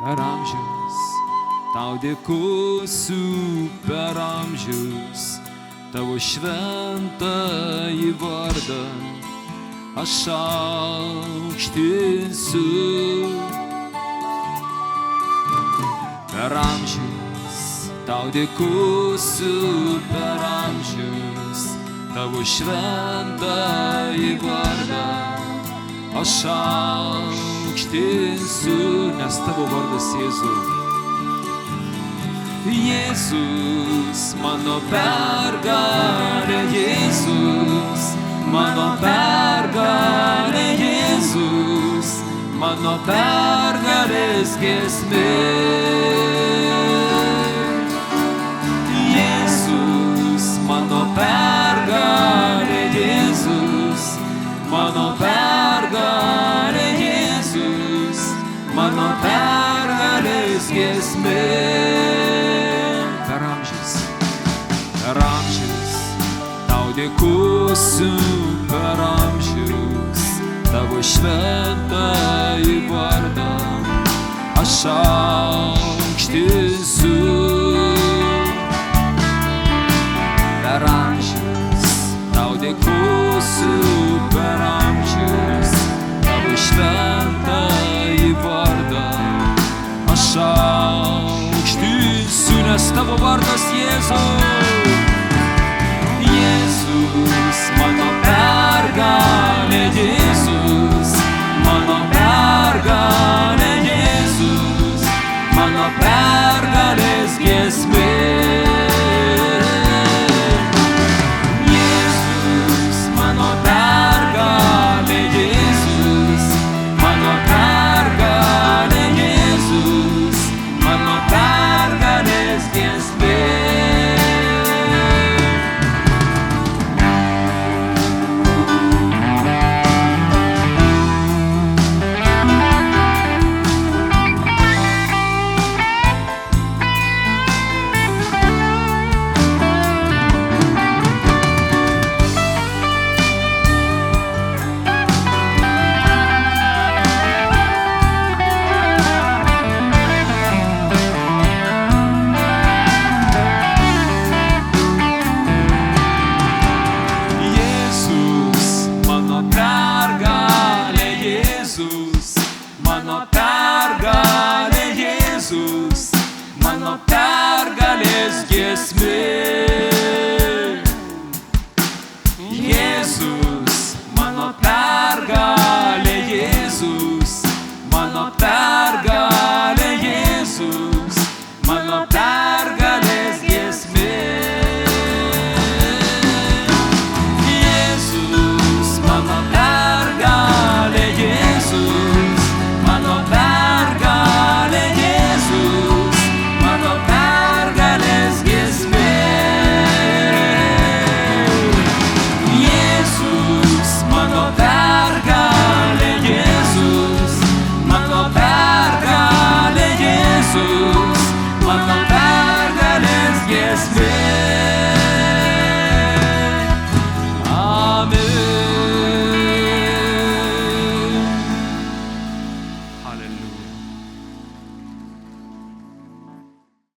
Per amžius tau dėkosiu, per amžius tavo šventąjį vardą aš aukštinsiu. Per amžius tau dėkosiu, per amžius tavo šventąjį vardą aš aukštinsiu, nes tavo vardas Jėzau. Jėzus, mano pergalė, Jėzus, mano pergalė, Jėzus, mano pergalės giesmė. Jėzus, mano pergalė, Jėzus, mano pergalė, Jėzus, mano pergalės giesmė. Per amžius tau dėkosiu, per amžius tavo šventąjį vardą aš aukštinsiu. Per amžius tau dėkosiu, per amžius tavo šventąjį vardą aš aukštinsiu, nes tavo vardas Jėzau.